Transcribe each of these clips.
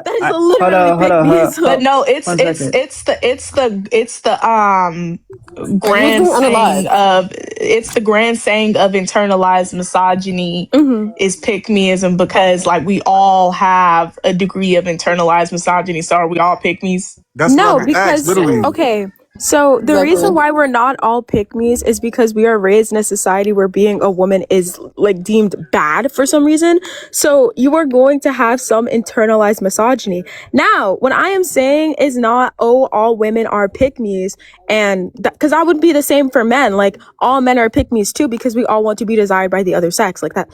That is Hold literally on, hold on, hold on. pygmism. But no, 1 second. it's the Wait, who's grand being saying unalive? of it's the grand saying of internalized misogyny Mhm. is pick meism, because like we all have a degree of internalized misogyny. So are we all pick me's? That's what I No, was asked, because literally. okay. So the reason Exactly. why we're not all pick-me's is because we are raised in a society where being a woman is like deemed bad for some reason. So you are going to have some internalized misogyny. Now, what I am saying is not, oh, all women are pick-me's, and because that would be the same for men. Like all men are pick-me's too, because we all want to be desired by the other sex, like that.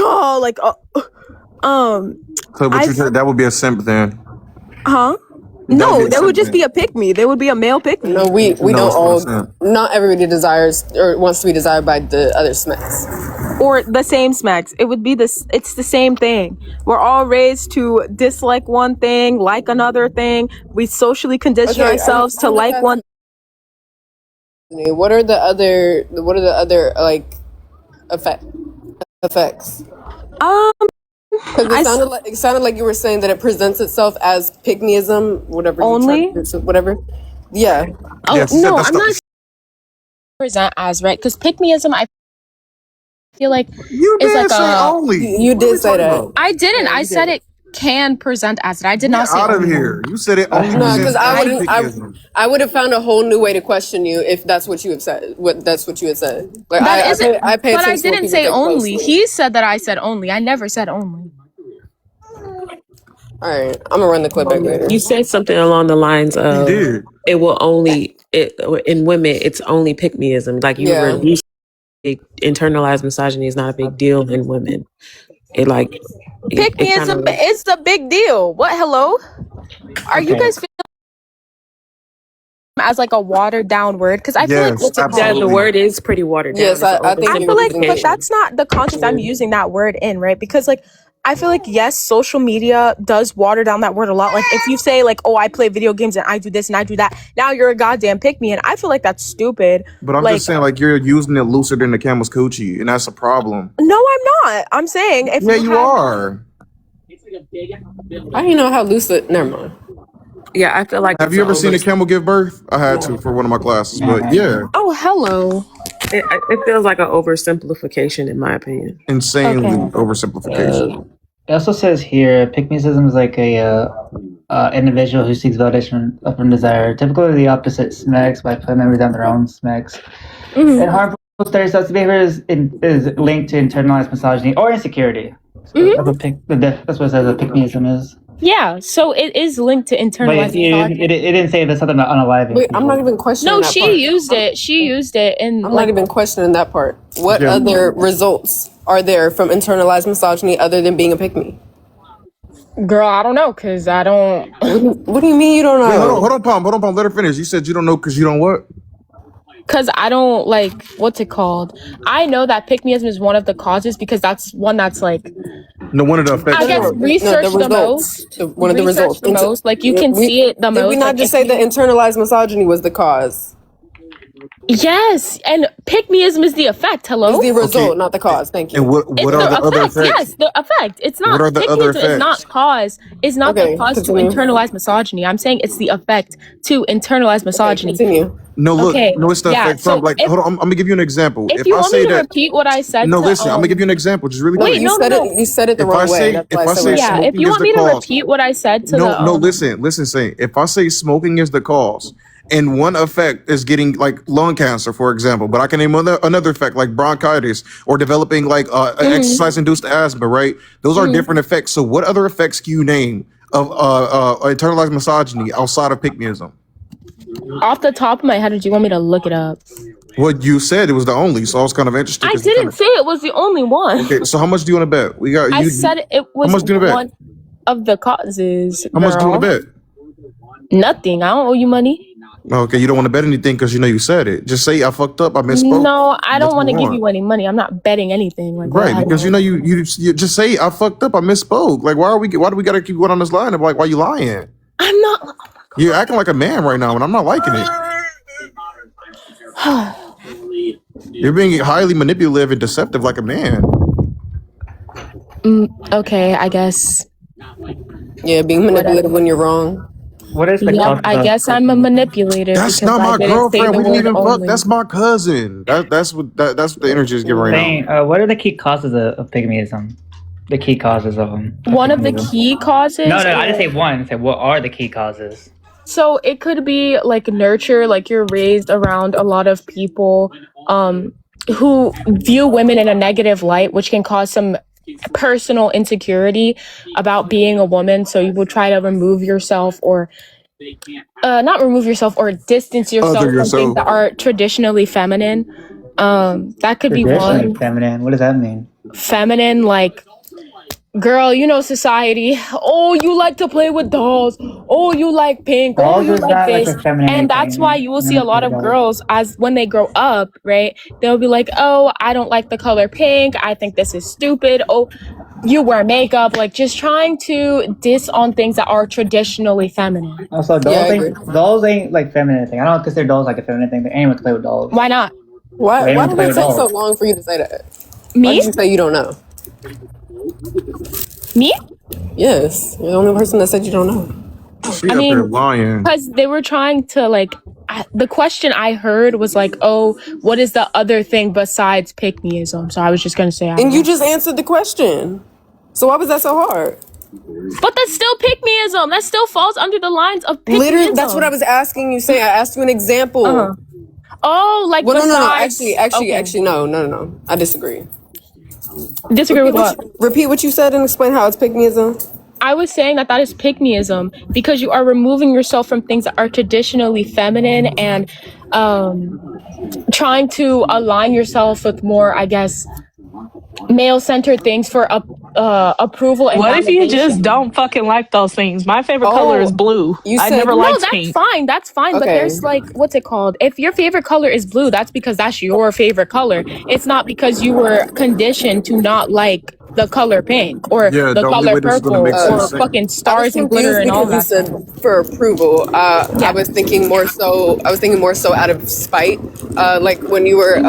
Oh, like So, but I you said that would be a simp then. huh? That would be No, a they would simp just be then. a pick-me. They would be a male pick-me. No, we No, don't it's not a all. simp. Not everybody desires or wants to be desired by the other smacks. Or the same smacks. It would be this. It's the same thing. We're all raised to dislike one thing, like another thing. We socially condition Okay, ourselves to I'm just like one. asking, what are the other like effects? Because I it sounded like you were saying that it presents itself as pygmism, whatever. Only? Whatever. Yeah. Oh Yes, you said no, that's I'm not present as right because pick-meism. I feel like You is did like say a. only. You What are did we say talking that. about? I didn't. Yeah, I you said did. it can present as it. I did not Get say out of only. here. You said it only No, because presents I as wouldn't. pygmism. I would have found a whole new way to question you if that's what you have said. That's what you had said. Like That isn't. I pay But I attention to what didn't people say think only. closely. He said that I said only. I never said only. All right, I'm gonna run the clip back later. You said something along the lines You of did. it will only in women it's only pick meism. Like Yeah. internalized misogyny is not a big deal in women. It like pick me is it's a big deal. What? Hello? Are you guys feeling as like a watered down word? Because I feel like Yes, what's it called? yeah, the absolutely. word is pretty watered down. Yes, I think I you're feel like, using but it. that's not the context I'm using that word in, right? Because like I feel like yes, social media does water down that word a lot. Like if you say like, oh, I play video games and I do this and I do that, now you're a goddamn pick me, and I feel like that's stupid. But I'm Like, just saying, like, you're using it looser than the camel's coochie, and that's a problem. no, I'm not. I'm saying if Yeah, you you have, are. I don't know how lucid. Never mind. Yeah, I feel like Have it's you ever an seen a over- camel give birth? I had to for one of my classes, but yeah, oh hello, it feels like an oversimplification in my opinion. insanely Okay. oversimplification. It also says here, pygmism is like a individual who seeks validation from desire, typically the opposite sex by putting members down their own sex. And harmful stereotypes behavior is linked to internalized misogyny or insecurity. So that's what it says a pygmism is. yeah. So it is linked to But internalized misogyny. it didn't say there's something about unaliving. Wait, I'm not even questioning No, that she part. used it. She used it, and I'm like not even questioning that part. What Yeah. other results are there from internalized misogyny other than being a pick me? girl, I don't know, cause I don't. What do you mean you don't know? Wait, hold on, Palm. Let her finish. You said you don't know because you don't what? Cause I don't like what's it called. I know that pick-meism is one of the causes because that's one that's like No, one of the effects. I guess research the results. most. One of the Research results. the most. Like you can see it the most. Did we not like, just if say that internalized misogyny was the cause? yes, and pick-meism is the effect. Hello. It's the result, Okay. not the cause. Thank you. And what It's are the other effect. effects? Yes, the effect. It's not. What are the other Pick-meism is not effects? cause. Is not Okay, the cause continue. to internalize misogyny. I'm saying it's the effect to internalize misogyny. Continue. No, look, Okay, no, it's the yeah, effect so from like. if- Hold on, I'm gonna give you an example. If you I want say me to that, repeat what I said, no, to, listen, I'm gonna give you an example, just really Wait, quick. no. You said it the If wrong I way. say- That's if why I I said say what I yeah, said. if smoking you is want the me to cause. repeat what I said to No, the listen, say if I say smoking is the cause, and one effect is getting like lung cancer, for example, but I can name another effect like bronchitis or developing like exercise-induced asthma, right? Those are different effects. So, what other effects can you name of internalized misogyny outside of pick-meism? off the top of my head, or do you want me to look it up? What you said it was the only, so I was kind of interested. I 'cause you didn't say it was the only one. Okay, so how much do you want to bet? We got. I said it was much do you bet? one of the causes. How much do you want to girl. bet? Nothing. I don't owe you money. Okay, you don't want to bet anything because you know you said it. Just say I fucked up. I misspoke. No, I don't Let's want to move give on. you any money. I'm not betting anything. Like Right, that. because you know you just say I fucked up. I misspoke. Like why do we gotta keep going on this line of like why you lying? I'm not. You're acting like a man right now, and I'm not liking it. You're being highly manipulative and deceptive like a man. Okay, I guess. Yeah, being manipulative when you're wrong. What is the Yep, causes I of guess I'm a manipulator That's because not I my didn't say girlfriend. the We didn't word even fuck. only. That's my cousin. That's what the energy is giving right now. saying? What are the key causes of pygmyism? The key causes of them. One of the key causes. No, I just say one. I say what are the key causes? So it could be like nurture, like you're raised around a lot of people who view women in a negative light, which can cause some personal insecurity about being a woman. So you will try to remove yourself or not remove yourself or distance yourself Other from things yourself. that are traditionally feminine. That could be Traditionally one. feminine. What does that mean? Feminine, like, girl, you know society. Oh, you like to play with dolls. Oh, you like pink. Oh, Dolls you is like not like this. a feminine And that's thing. why you will see None a of lot the of dolls. girls as when they grow up, right? They'll be like, oh, I don't like the color pink. I think this is stupid. Oh, you wear makeup. Like just trying to diss on things that are traditionally feminine. Also, Yeah, I agree. dolls ain't like feminine thing. I don't consider dolls like a feminine thing. Anyone can play with dolls. Why not? Why Anyone did play it with take so dolls. long for you to say that? Why Me? did you say you don't know? Me? Yes, you're the only person that said you don't know. She I up here mean, lying. because they were trying to like, the question I heard was like, oh, what is the other thing besides pick-meism? So I was just gonna say, I don't And you know. just answered the question. So why was that so hard? But that's still pick-meism. That still falls under the lines of pick-meism. Literally, that's what I was asking you. Say, I asked you an example. Uh-huh. Oh, like Well, no. besides. Actually, no. I disagree. Disagree with what? Repeat what you said and explain how it's pick-meism. I was saying that is pick-meism because you are removing yourself from things that are traditionally feminine and trying to align yourself with more, I guess, male-centered things for approval and What if you validation. just don't fucking like those things? My favorite color is blue. you I said- never No, liked that's pink. fine. That's fine. But Okay. there's like, what's it called? If your favorite color is blue, that's because that's your favorite color. It's not because you were conditioned to not like the color pink or Yeah, the the only color way this is gonna purple make or sense. fucking I was stars and glitter confused and all because that. you said for approval. I was thinking more so. I was thinking more so out of spite. Like when you were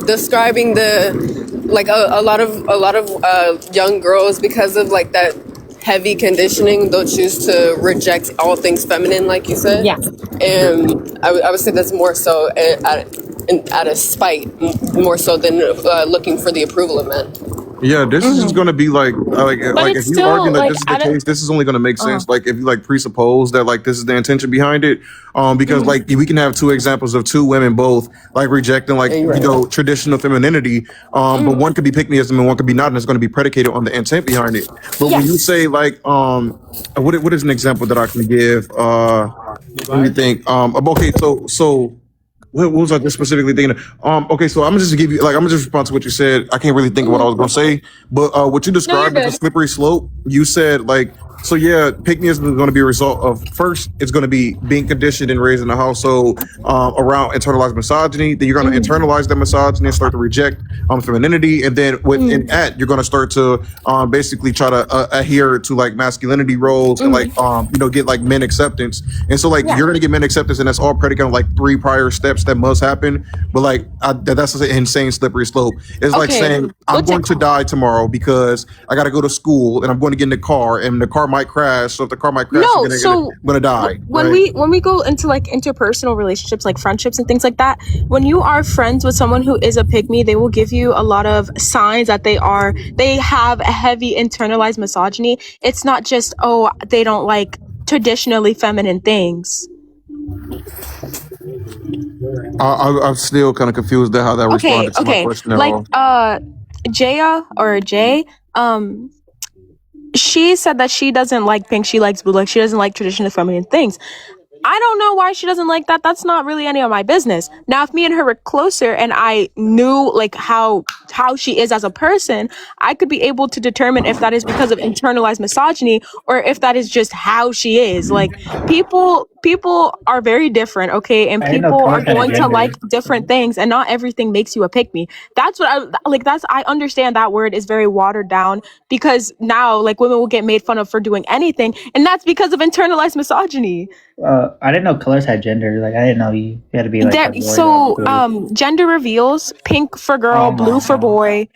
describing a lot of young girls because of like that heavy conditioning, they'll choose to reject all things feminine, like you said. Yeah. And I would say that's more so out of spite, more so than looking for the approval of men. Yeah, this is just gonna be like if it's you still, argue that like, this is the I don't- case, this is only gonna make sense. Like if you like presuppose that like this is the intention behind it, because like we can have two examples of two women both like rejecting like you're right. traditional femininity, but one could be pick-meism and one could be not, and it's gonna be predicated on the intent behind it. But when you say like what is an example that I can give? Let me think. Okay, so. What was I just specifically thinking of? Okay, so I'm gonna just give you like I'm gonna just respond to what you said. I can't really think of what I was gonna say, but what you described as a good. slippery slope, you said like so yeah, pick-meism is gonna be a result of first it's gonna be being conditioned and raised in a household around internalized misogyny. Then you're gonna internalize that misogyny and start to reject femininity, and then within that you're gonna start to basically try to adhere to like masculinity roles and like get like men acceptance. And so like you're gonna get men acceptance, and that's all predicated on like 3 prior steps that must happen. But like that's an insane slippery slope. It's like Okay, saying I'm what's it going to die tomorrow because I got to go to school and I'm going to get in the car and the car might crash. So if the car might crash, No, I'm gonna die. when right? we go into like interpersonal relationships, like friendships and things like that, when you are friends with someone who is a pygmy, they will give you a lot of signs that they have a heavy internalized misogyny. It's not just, oh, they don't like traditionally feminine things. I'm still kind of confused at how that responded to my question at like all. Jay, she said that she doesn't like pink, she likes blue, like she doesn't like traditional feminine things. I don't know why she doesn't like that. That's not really any of my business. Now, if me and her were closer and I knew like how she is as a person, I could be able to determine if that is because of internalized misogyny or if that is just how she is. Like people are very different, okay? And I didn't know people are color had a going to gender. like different things, and not everything makes you a pick me. That's what I understand that word is very watered down because now like women will get made fun of for doing anything, and that's because of internalized misogyny. I didn't know colors had gender. Like I didn't know you had to be like. Gender reveals: pink for girl, blue for boy,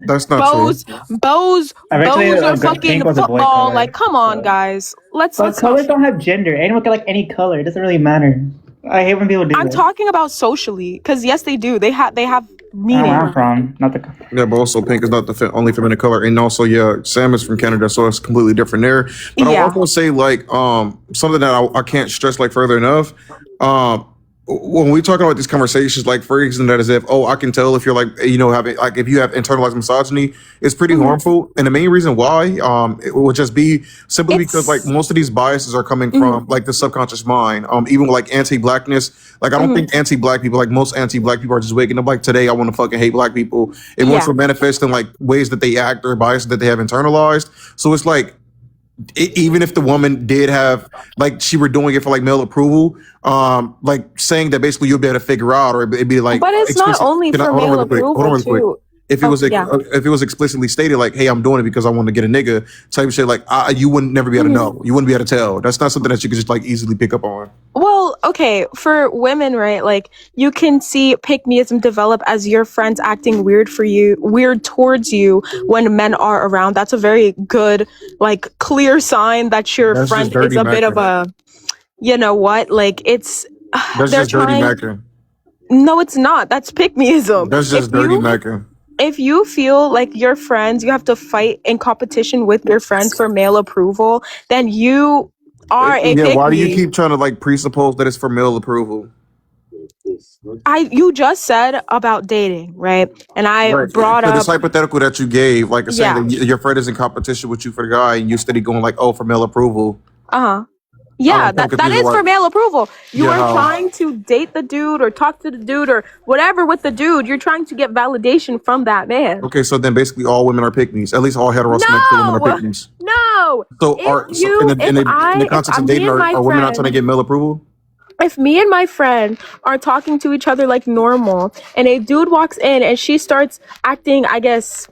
That's not true. Bows Eventually, are a fucking pink was a boy football. color. Like, come on, So- guys. Let's But colors don't have gender. Anyone can like any color. It doesn't really matter. I hate when people do I'm that. talking about socially, because yes, they do. They have I don't know meaning. where I'm from. Not the. Yeah, but also pink is not the only feminine color, and also Sam is from Canada, so it's completely different there. But I Yeah. also say like something that I can't stress like further enough. When we talk about these conversations, like for example, that as if I can tell if you're like having like if you have internalized misogyny, it's pretty harmful. And the main reason why it would just be simply because like most of these biases are coming from like the subconscious mind. Even like anti-blackness, like I don't think anti-black people, like most anti-black people, are just waking up like today I want to fucking hate black people. It wants to manifest in like ways that they act or biases that they have internalized. So it's like even if the woman did have like she were doing it for like male approval, like saying that basically you'll be able to figure out, or it'd be like, But it's not only for male approval too. If it was explicitly stated like, hey, I'm doing it because I want to get a nigga type of shit, like you wouldn't never be able to know. You wouldn't be able to tell. That's not something that you could just like easily pick up on. Well, okay, for women, right? Like you can see pick-meism develop as your friends acting weird towards you when men are around. That's a very good, like, clear sign that your That's friend just dirty is a bit of a, you know what? Like it's That's they're just dirty trying. macking. No, it's not. That's pick-meism. That's just dirty macking. If you feel like your friends, you have to fight in competition with your friends for male approval, then you are a pick-me. Why do you keep trying to like presuppose that it's for male approval? You just said about dating, right? And I brought So up this hypothetical that you gave, like saying that your friend is in competition with you for the guy, and you steady going like, for male approval. Yeah, that is for male approval. You Yeah, are trying to date the dude or talk to the dude or whatever with the dude. You're trying to get validation from that man. Okay, so then basically all women are pick-me's. At least all heterosexual women are pick-me's. No. So in the context of dating, are women not trying to get male approval? If me and my friend are talking to each other like normal, and a dude walks in and she starts acting, I guess,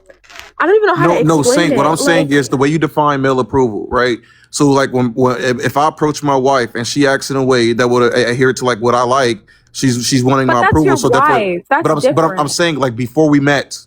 I don't even know how to explain it. What I'm saying is the way you define male approval, right? So like when if I approach my wife and she acts in a way that would adhere to like what I like, she's wanting my approval. Your so wife. But I'm saying like before we met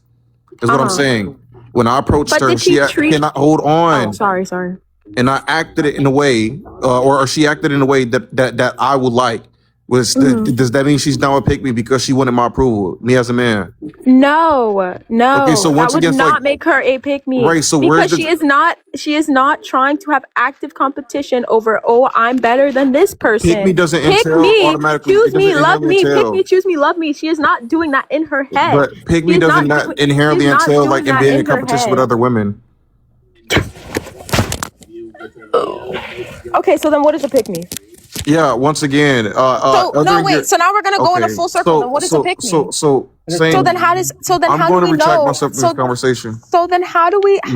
is what I'm saying. When I approached her, she cannot hold on. Oh, sorry. And I acted it in a way, or she acted in a way that I would like. Does that mean she's now a pick me because she wanted my approval, me as a man? No. Okay, so once that would again, not like, make her a pick me. Right, so because she is not trying to have active competition over, I'm better than this person. Pick me doesn't pick entail me, automatically. choose me, love me, pick me, choose me, love me. She is not doing that in her head. But pick me doesn't not inherently entail like in being in competition with other women. Okay, so then what is a pick me? Yeah, once again. So now we're gonna go in a full circle. Then what is a pick me? So then how do we retract know? myself from this conversation. So then how do we check?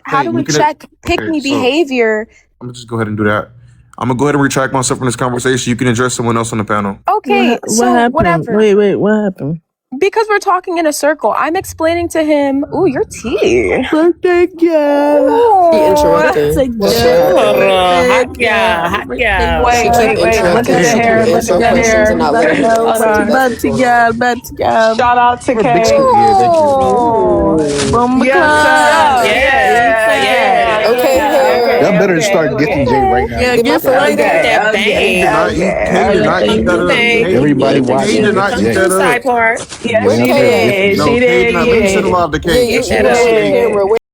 How do we check pick me behavior? I'm gonna just go ahead and do that. I'm gonna go ahead and retract myself from this conversation. You can address someone else on the panel. Okay, What happened? whatever. Wait, what happened? Because we're talking in a circle. I'm explaining to him. Ooh, your tea. Birthday girl. He interrupted. Hot girl. Wait. Look at the hair. Look at the hair. Birthday girl. Shout out to Kay. Yeah. Okay, Y'all better start getting Jay right now. Yeah, get that Everybody watching. side part. Yeah, she did. She did. Let me sit alive the cake. Yeah, you should have on camera.